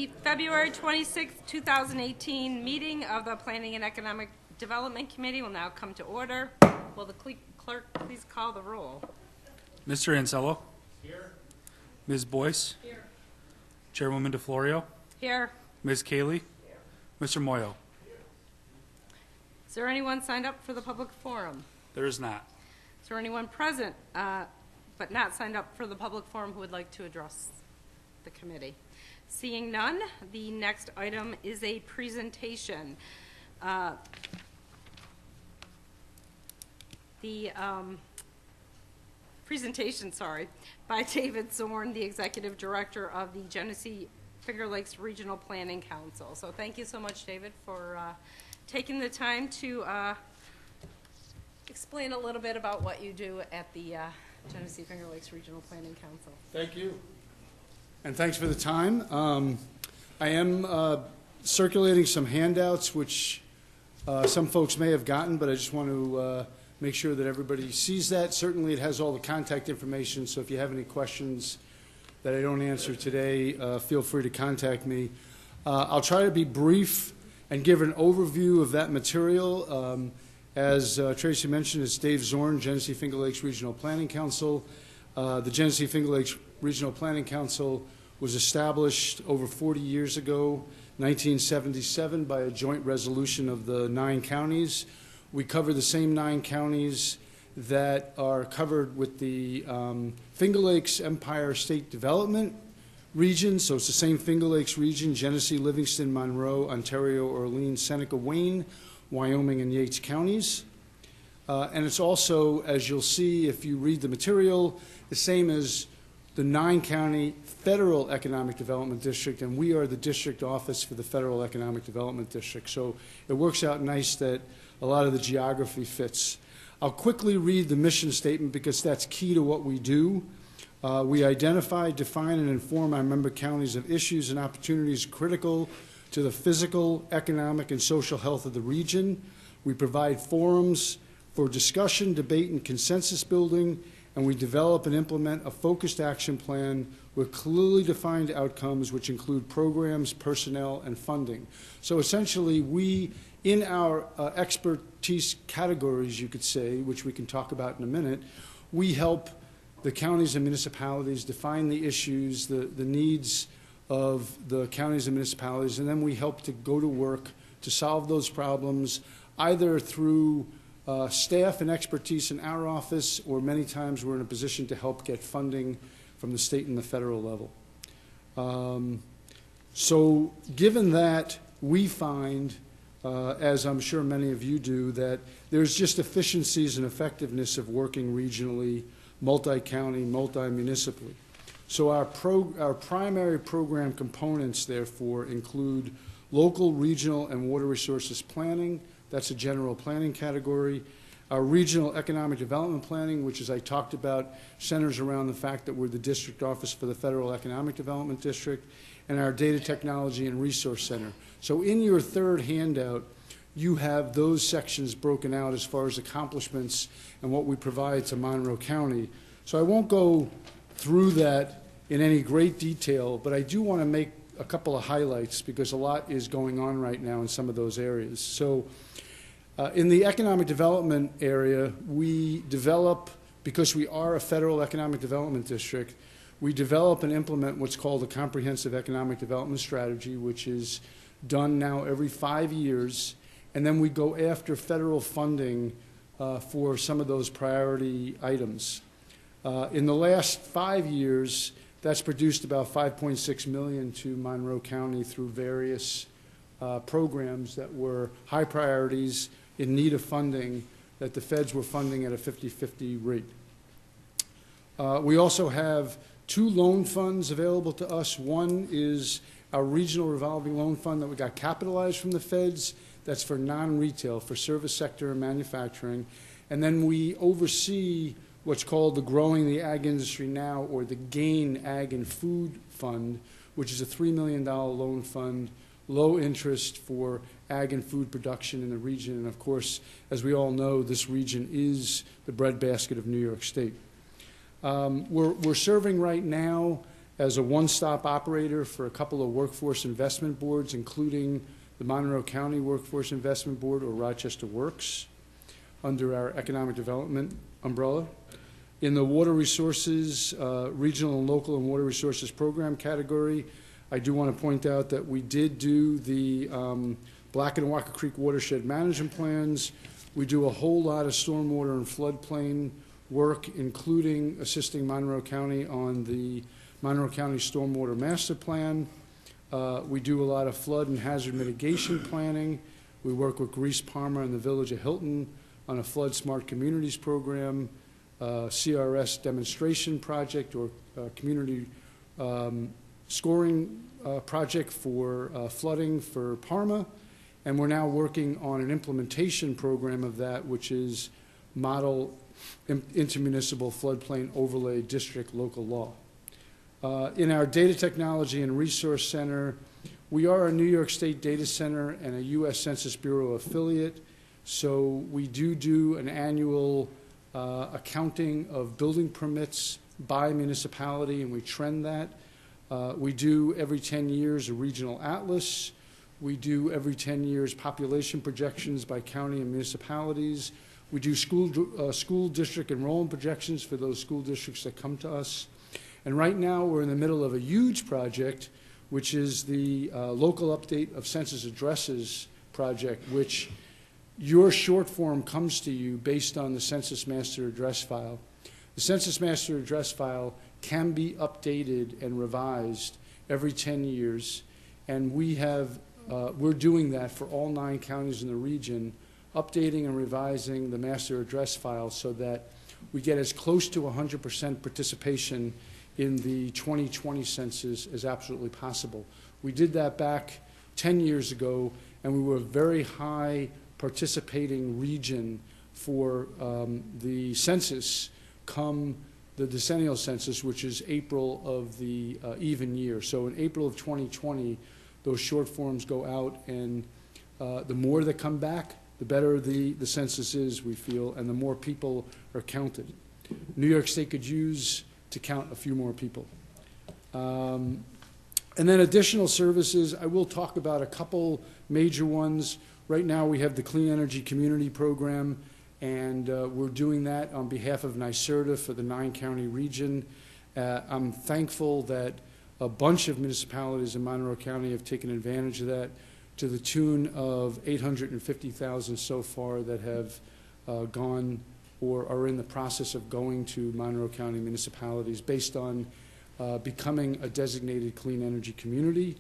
The February 26, 2018 meeting of the Planning and Economic Development Committee will now come to order. Will the clerk please call the roll? Mr. Ansello? Here. Ms. Boyce? Here. Chairwoman DeFlorio? Here. Ms. Cayley? Here. Mr. Moyo? Here. Is there anyone signed up for the public forum? There is not. Is there anyone present but not signed up for the public forum who would like to address the committee? Seeing none, the next item is a presentation. By David Zorn, the Executive Director of the Genesee Finger Lakes Regional Planning Council. So thank you so much, David, for taking the time to explain a little bit about what you do at the Genesee Finger Lakes Regional Planning Council. Thank you. And thanks for the time. I am circulating some handouts, which some folks may have gotten, but I just want to make sure that everybody sees that. Certainly it has all the contact information, so if you have any questions that I don't answer today, feel free to contact me. I'll try to be brief and give an overview of that material. As Tracy mentioned, it's Dave Zorn, Genesee Finger Lakes Regional Planning Council. The Genesee Finger Lakes Regional Planning Council was established over 40 years ago, 1977, by a joint resolution of the 9 counties. We cover the same 9 counties that are covered with the Finger Lakes Empire State Development region. So it's the same Finger Lakes region: Genesee, Livingston, Monroe, Ontario, Orleans, Seneca, Wayne, Wyoming, and Yates counties. And it's also, as you'll see if you read the material, the same as the 9-county Federal Economic Development District, and we are the district office for the Federal Economic Development District. So it works out nice that a lot of the geography fits. I'll quickly read the mission statement because that's key to what we do. We identify, define, and inform our member counties of issues and opportunities critical to the physical, economic, and social health of the region. We provide forums for discussion, debate, and consensus building, and we develop and implement a focused action plan with clearly defined outcomes, which include programs, personnel, and funding. So essentially, we, in our expertise categories, you could say, which we can talk about in a minute, we help the counties and municipalities define the issues, the needs of the counties and municipalities, and then we help to go to work to solve those problems, either through staff and expertise in our office, or many times we're in a position to help get funding from the state and the federal level. So given that, we find, as I'm sure many of you do, that there's just efficiencies and effectiveness of working regionally, multi-county, multi-municipally. So our primary program components, therefore, include local, regional, and water resources planning. That's a general planning category. Our regional economic development planning, which, as I talked about, centers around the fact that we're the district office for the Federal Economic Development District, and our data technology and resource center. So in your third handout, you have those sections broken out as far as accomplishments and what we provide to Monroe County. So I won't go through that in any great detail, but I do want to make a couple of highlights because a lot is going on right now in some of those areas. So in the economic development area, we develop, because we are a federal economic development district, we develop and implement what's called a comprehensive economic development strategy, which is done now every 5 years, and then we go after federal funding for some of those priority items. In the last 5 years, that's produced about $5.6 million to Monroe County through various programs that were high priorities in need of funding that the feds were funding at a 50-50 rate. We also have 2 loan funds available to us. One is our regional revolving loan fund that we got capitalized from the feds. That's for non-retail, for service sector and manufacturing. And then we oversee what's called the Growing the Ag Industry Now, or the GAIN Ag and Food Fund, which is a $3 million loan fund, low interest for ag and food production in the region. And of course, as we all know, this region is the breadbasket of New York State. We're serving right now as a one-stop operator for a couple of workforce investment boards, including the Monroe County Workforce Investment Board, or Rochester Works, under our economic development umbrella. In the water resources, regional and local and water resources program category, I do want to point out that we did do the Black and Walker Creek watershed management plans. We do a whole lot of stormwater and floodplain work, including assisting Monroe County on the Monroe County Stormwater Master Plan. We do a lot of flood and hazard mitigation planning. We work with Grease Palmer and the Village of Hilton on a Flood Smart Communities program, CRS demonstration project, or community scoring project for flooding for Parma. And we're now working on an implementation program of that, which is Model Intermunicipal Floodplain Overlay District Local Law. In our Data Technology and Resource Center, we are a New York State data center and a U.S. Census Bureau affiliate, so we do an annual accounting of building permits by municipality, and we trend that. We do every 10 years a regional atlas. We do every 10 years population projections by county and municipalities. We do school district enrollment projections for those school districts that come to us. And right now we're in the middle of a huge project, which is the local update of census addresses project, which your short form comes to you based on the Census Master Address File. The Census Master Address File can be updated and revised every 10 years, and we're doing that for all 9 counties in the region, updating and revising the Master Address File so that we get as close to 100% participation in the 2020 census as absolutely possible. We did that back 10 years ago, and we were a very high participating region for the census come the decennial census, which is April of the even year. So in April of 2020, those short forms go out, and the more that come back, the better the census is, we feel, and the more people are counted. New York State could use to count a few more people. And then additional services, I will talk about a couple major ones. Right now we have the Clean Energy Community Program, and we're doing that on behalf of NYSERDA for the 9-county region. I'm thankful that a bunch of municipalities in Monroe County have taken advantage of that, to the tune of $850,000 so far that have gone or are in the process of going to Monroe County municipalities based on becoming a designated clean energy community.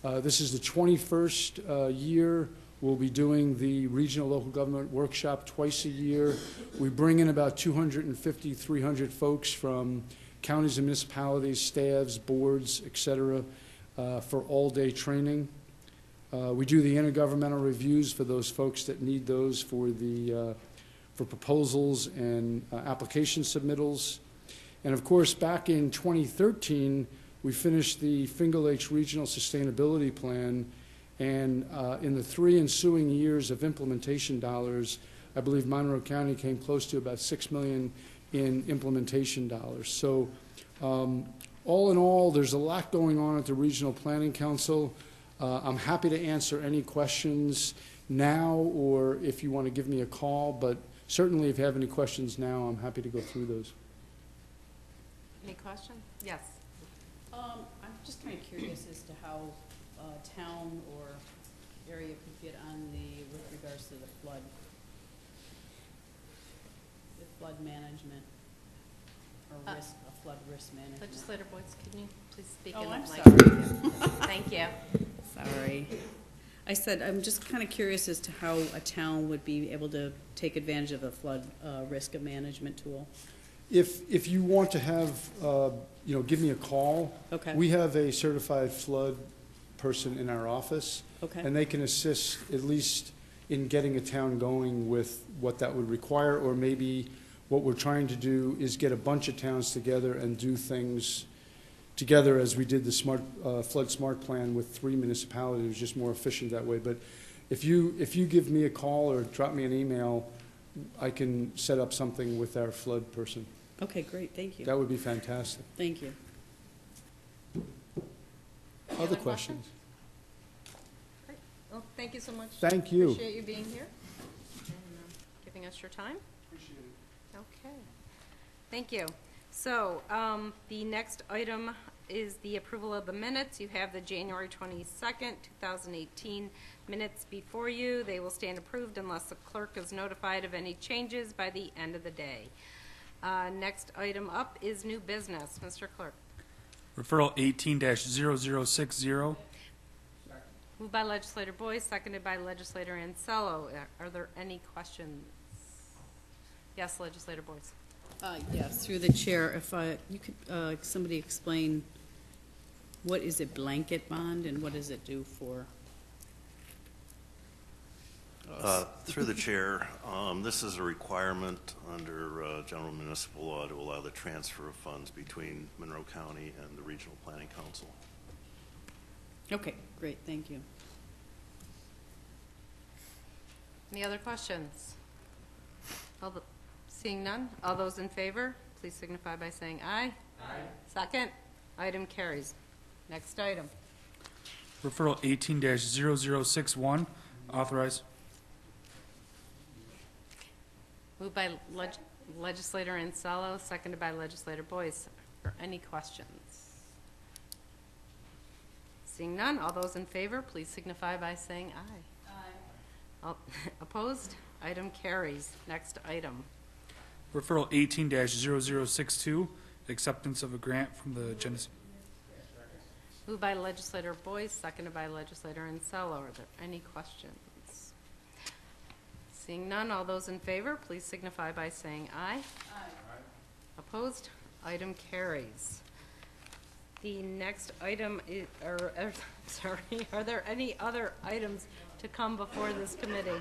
This is the 21st year. We'll be doing the regional local government workshop twice a year. We bring in about 250, 300 folks from counties and municipalities, staffs, boards, et cetera, for all-day training. We do the intergovernmental reviews for those folks that need those for the for proposals and application submittals. And of course, back in 2013, we finished the Finger Lakes Regional Sustainability Plan, and in the 3 ensuing years of implementation dollars, I believe Monroe County came close to about $6 million in implementation dollars. So all in all, there's a lot going on at the Regional Planning Council. I'm happy to answer any questions now, or if you want to give me a call, but certainly if you have any questions now, I'm happy to go through those. Any questions? Yes. I'm just kind of curious as to how a town or area could get on with regards to the flood management, or flood risk management. Legislator Boyce, can you please speak Oh, in I'm the sorry. Thank you. Sorry. I said I'm just kind of curious as to how a town would be able to take advantage of a flood risk management tool. If you want to have, give me a call. Okay. We have a certified flood person in our office. Okay. And they can assist at least in getting a town going with what that would require, or maybe what we're trying to do is get a bunch of towns together and do things together, as we did the Flood Smart Plan with 3 municipalities. It was just more efficient that way. But if you give me a call or drop me an email, I can set up something with our flood person. Okay, great. Thank you. That would be fantastic. Thank you. the other questions. Great. Well, thank you so much. Thank you. Appreciate you being here and giving us your time. Appreciate it. Okay, thank you. So, the next item is the approval of the minutes. You have the January 22nd, 2018 minutes before you. They will stand approved unless the clerk is notified of any changes by the end of the day. Next item up is new business. Mr. Clerk. Referral 18-0060. Moved by legislator Boyce, seconded by legislator Ansello. Are there any questions? Yes, legislator Boyce. Yes, through the chair, if you could, somebody explain what is a blanket bond and what does it do for us? Through the chair, this is a requirement under general municipal law to allow the transfer of funds between Monroe County and the Regional Planning Council. Okay, great, thank you. Any other questions? Seeing none, all those in favor, please signify by saying aye. Aye. Second, item carries. Next item. Referral 18-0061. Authorize. Moved by legislator Ansello, seconded by legislator Boyce. Are there any questions? Seeing none, all those in favor, please signify by saying aye. Aye. All opposed? Item carries. Next item. Referral 18-0062. Acceptance of a grant from the Genesee. Moved by legislator Boyce, seconded by legislator Ansello. Are there any questions? Seeing none, all those in favor, please signify by saying aye. Aye. Opposed? Item carries. The next item is, sorry, are there any other items to come before this committee?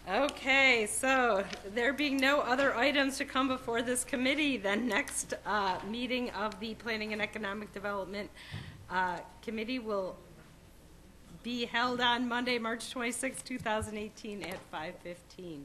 Okay, so there being no other items to come before this committee, the next meeting of the Planning and Economic Development Committee will be held on Monday, March 26, 2018 at 5:15.